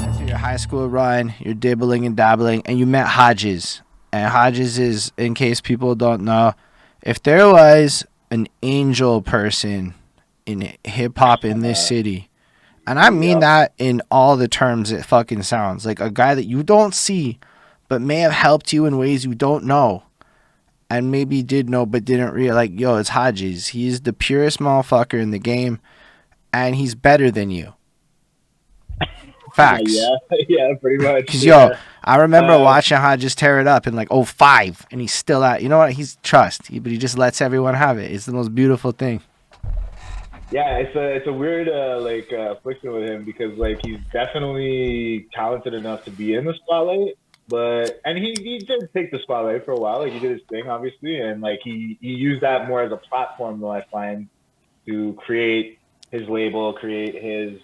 After your high school run, you're dibbling and dabbling, and you met Hodges. And Hodges is, in case people don't know, if there was an angel person in hip hop in this city, and I mean Yep. that in all the terms it fucking sounds, like a guy that you don't see, but may have helped you in ways you don't know, and maybe did know but didn't realize. Like, yo, it's Hodges. He's the purest motherfucker in the game, and he's better than you. Facts. Yeah, yeah, pretty much. Cause yo, Yeah. I remember Um, watching Hodges tear it up in like '05, and he's still at. You know what? He's trust, but he just lets everyone have it. It's the most beautiful thing. yeah, it's a weird affliction with him because like he's definitely talented enough to be in the spotlight, but and he did take the spotlight for a while. Like he did his thing, obviously, and like he used that more as a platform, though I find, to create his label, create his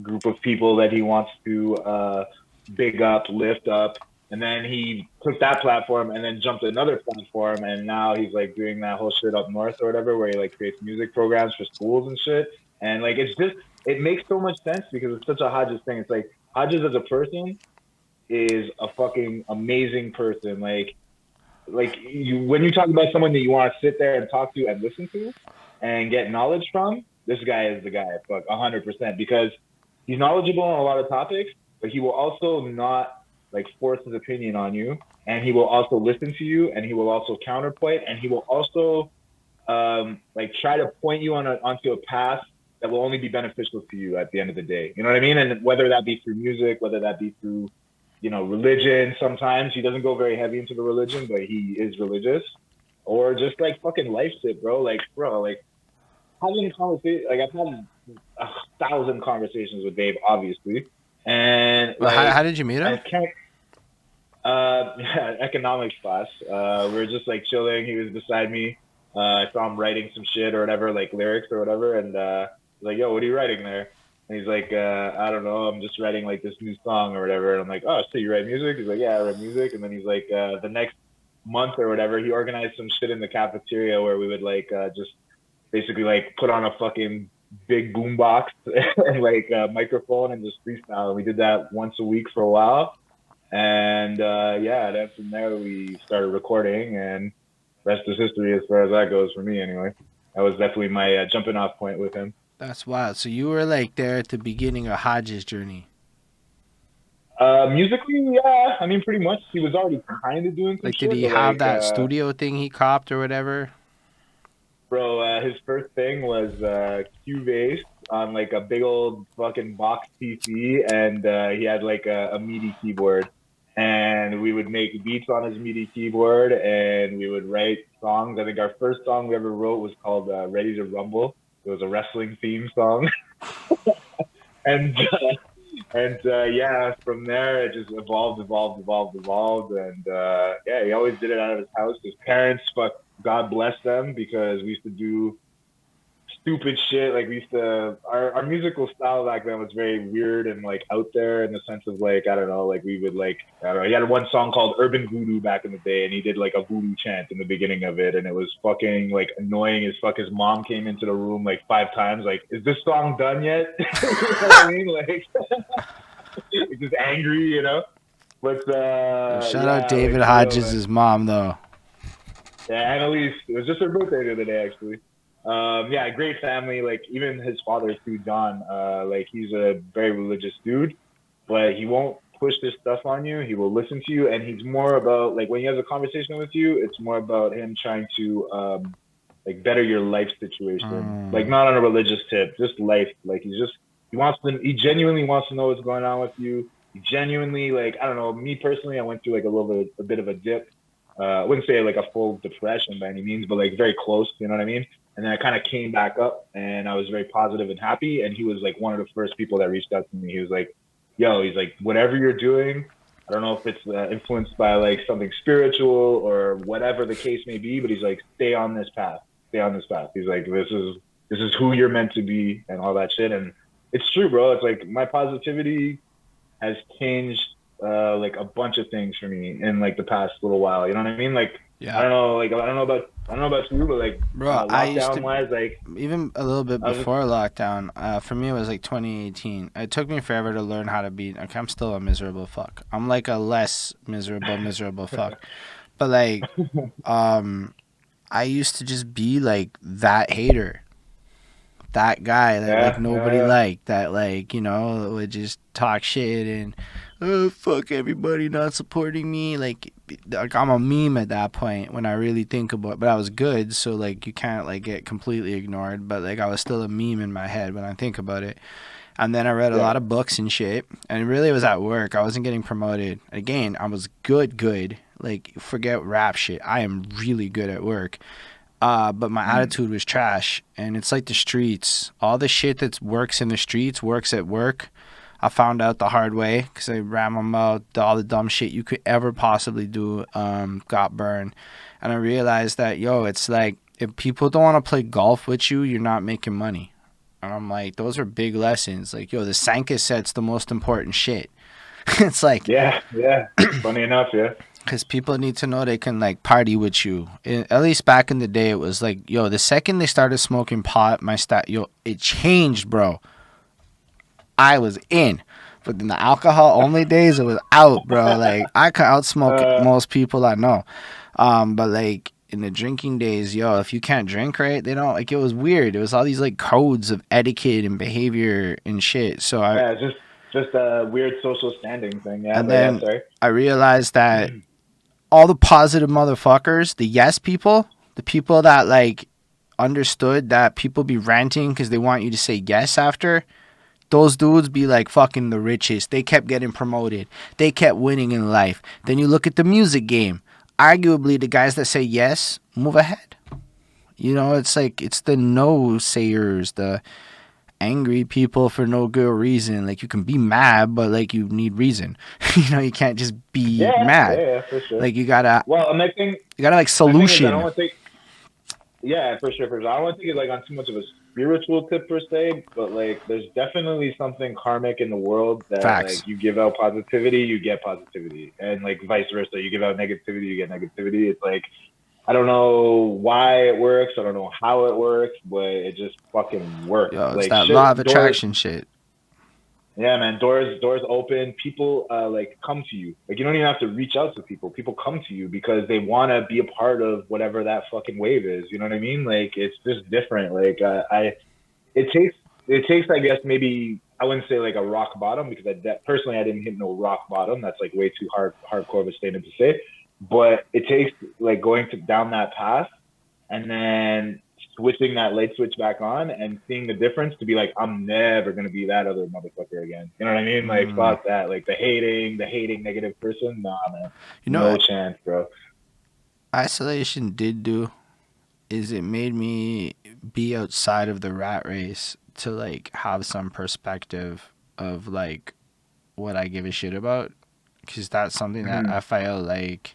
group of people that he wants to big up, lift up. And then he took that platform and then jumped to another platform, and now he's like doing that whole shit up north or whatever, where he like creates music programs for schools and shit. And like it's just it makes so much sense because it's such a Hodges thing. It's like Hodges as a person is a fucking amazing person. Like you when you talk about someone that you want to sit there and talk to and listen to and get knowledge from, this guy is the guy. Fuck 100% because he's knowledgeable on a lot of topics, but he will also not like force his opinion on you, and he will also listen to you, and he will also counterpoint, and he will also like try to point you onto a path that will only be beneficial to you at the end of the day. You know what I mean? And whether that be through music, whether that be through religion. Sometimes he doesn't go very heavy into the religion, but he is religious, or just like fucking life shit, bro. Like, bro, like having a conversation. Like I've had 1,000 conversations with Dave, obviously, and Well, how like did you meet I him? can't. Economics class. We were just like chilling. He was beside me. I saw him writing some shit or whatever, like lyrics or whatever, and like, "Yo, what are you writing there?" And he's like, "I don't know. I'm just writing like this new song or whatever." And I'm like, "Oh, so you write music?" He's like, "Yeah, I write music." And then he's like, the next month or whatever, he organized some shit in the cafeteria where we would like just basically like put on a fucking big boom box and like a microphone and just freestyle. And we did that once a week for a while. And yeah, then from there we started recording, and rest is history as far as that goes for me, anyway. That was definitely my jumping off point with him. That's wild. So you were like there at the beginning of Hodges' journey. Musically, yeah, I mean, pretty much. He was already kind of doing some Like, did shit, he but have like, that studio thing he copped or whatever? bro, his first thing was Cubase on like a big old fucking box PC, and he had like a MIDI keyboard, and we would make beats on his MIDI keyboard, and we would write songs. I think our first song we ever wrote was called "Ready to Rumble." It was a wrestling theme song, and yeah, from there it just evolved, and yeah, he always did it out of his house. His parents, fuck, God bless them, because we used to do stupid shit. Like we used to, our musical style back then was very weird and like out there in the sense of like, I don't know, like we would like, I don't know, he had one song called Urban Voodoo back in the day, and he did like a voodoo chant in the beginning of it, and it was fucking like annoying as fuck. His mom came into the room like 5 times, like, is this song done yet? You know what I mean? Like, just angry, you know? But Yo, shout out yeah, like David for real, man. Hodges' mom though. Yeah, Annalise. It was just her birthday the other day, actually. Yeah, great family. Like even his father too, John. Like he's a very religious dude, but he won't push this stuff on you. He will listen to you, and he's more about like when he has a conversation with you, it's more about him trying to like better your life situation. Like Mm. not on a religious tip, just life. Like he genuinely wants to know what's going on with you. He genuinely like I don't know. Me personally, I went through like a bit of a dip. I wouldn't say like a full depression by any means, but like very close. You know what I mean? And then I kind of came back up, and I was very positive and happy. And he was like one of the first people that reached out to me. He was like, "Yo," he's like, "whatever you're doing, I don't know if it's influenced by like something spiritual or whatever the case may be, but he's like, stay on this path, stay on this path." He's like, this is who you're meant to be, and all that shit. And it's true, bro. It's like my positivity has changed like a bunch of things for me in like the past little while. You know what I mean? Like I Yeah, don't know, like I don't know about you, but like bro. I used lockdown to wise, like even a little bit I was just before lockdown. For me, it was like 2018. It took me forever to learn how to be. Okay, I'm still a miserable fuck. I'm like a less miserable fuck. But like, um, I used to just be like that hater, that guy that like yeah, nobody yeah, liked, that like would just talk shit and oh fuck everybody not supporting me. Like I'm a meme at that point when I really think about it. But I was good, so like you can't like get completely ignored. But like I was still a meme in my head when I think about it. And then I read a yeah. lot of books and shit. And it really was at work. I wasn't getting promoted. Again, I was good. Like forget rap shit. I am really good at work. But my Mm. attitude was trash, and it's like the streets. All the shit that works in the streets works at work. I found out the hard way because I ran my mouth. All the dumb shit you could ever possibly do got burned, and I realized that it's like if people don't want to play golf with you, you're not making money. And I'm like, those are big lessons. Like, the Sanka set's the most important shit. It's like Yeah, yeah. Funny enough, yeah. because people need to know they can like party with you. At least back in the day, it was like, the second they started smoking pot, it changed, bro. I was in. But in the alcohol only days, it was out, bro. Like I could outsmoke Uh, most people I know. But like in the drinking days, if you can't drink right, they don't like. It was weird. It was all these like codes of etiquette and behavior and shit. So I yeah, just a weird social standing thing. Yeah, and but yeah, then sorry. I realized that all the positive motherfuckers, the yes people, the people that like understood that people be ranting because they want you to say yes after. Those dudes be like fucking the richest. They kept getting promoted. They kept winning in life. Then you look at the music game. Arguably, the guys that say yes move ahead. It's like it's the no sayers, the angry people for no good reason. Like you can be mad, but like you need reason. You can't just be Yeah, yeah, mad. yeah, for sure. Like Well, you gotta like my thing is I don't solution. want to take. Yeah, for sure, for sure. I don't want to take it like on too much of a spiritual tip per se, but like there's definitely something karmic in the world that like Facts. you give out positivity, you get positivity, and like vice versa. You give out negativity, you get negativity. It's like I don't know why it works. I don't know how it works, but it just fucking works. It's Like that law of shit, doors. attraction shit. Yeah, man, doors open. People like come to you. Like you don't even have to reach out to people. People come to you because they want to be a part of whatever that fucking wave is. You know what I mean? Like it's just different. Like I it takes I guess maybe I wouldn't say like a rock bottom because personally I didn't hit no rock bottom. That's like way too hardcore of a statement to say. But it takes like going down that path and then switching that light switch back on and seeing the difference to be like, I'm never gonna be that other motherfucker again. You know what I mean? Like Mm. fuck that. Like the hating negative person. Nah, man, You know no what chance, bro. isolation did do is it made me be outside of the rat race to like have some perspective of like what I give a shit about because that's something that Mm-hmm. I feel like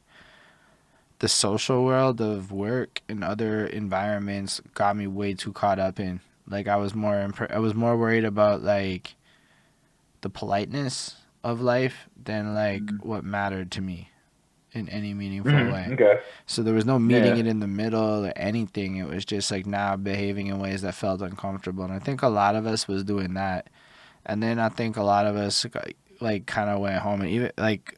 the social world of work and other environments got me way too caught up in. Like I was more worried about like the politeness of life than like what mattered to me in any meaningful Mm-hmm. way. Okay. So there was no meeting Yeah. it in the middle or anything. It was just like now behaving in ways that felt uncomfortable. And I think a lot of us was doing that. And then I think a lot of us like kind of went home and even like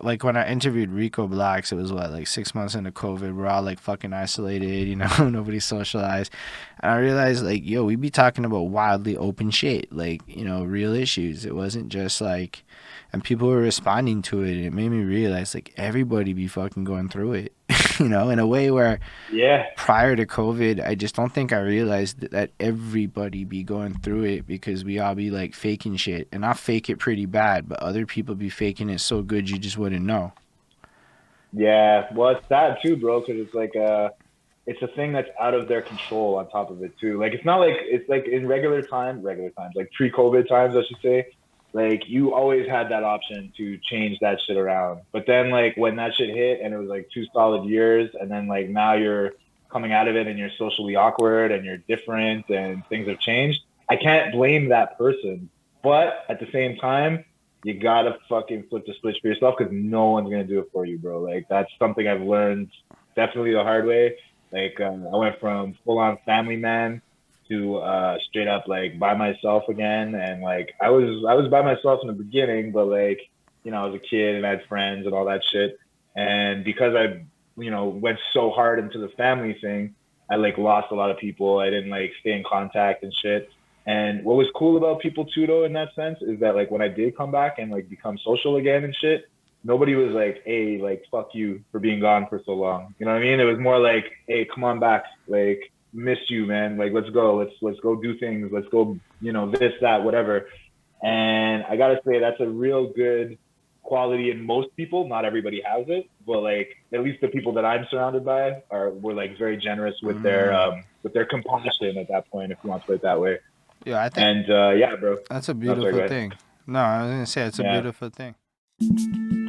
like when I interviewed Rico Blacks, it was what like 6 months into COVID. We're all like fucking isolated, nobody socialized, and I realized like we be talking about wildly open shit, like real issues. It wasn't just like, and people were responding to it. And it made me realize like everybody be fucking going through it, in a way where Yeah. prior to COVID, I just don't think I realized that everybody be going through it because we all be like faking shit. And I fake it pretty bad, but other people be faking it so good you just wouldn't know. Yeah. Well, it's sad too, bro, because it's a thing that's out of their control on top of it too. Like it's not like it's like in regular times, like pre-COVID times, I should say. Like you always had that option to change that shit around. But then like when that shit hit and it was like 2 solid years, and then like now you're coming out of it and you're socially awkward and you're different and things have changed. I can't blame that person, but at the same time, you gotta fucking flip the switch for yourself because no one's gonna do it for you, bro. Like that's something I've learned definitely the hard way. Like I went from full on family man to straight up like by myself again, and like I was by myself in the beginning, but like I was a kid and I had friends and all that shit, and because I went so hard into the family thing, I like lost a lot of people. I didn't like stay in contact and shit. And what was cool about people too, though, in that sense, is that like when I did come back and like become social again and shit, nobody was like, "Hey, like fuck you for being gone for so long." You know what I mean? It was more like, "Hey, come on back, like miss you, man. Like let's go, let's go do things, let's go, this, that, whatever." And I gotta say that's a real good quality in most people. Not everybody has it, but like at least the people that I'm surrounded by were like very generous with their compassion at that point, if you want to put it that way. Yeah, I think And yeah, bro. that's a No, sorry, beautiful go ahead. thing. No, I was gonna say it's a Yeah. beautiful thing.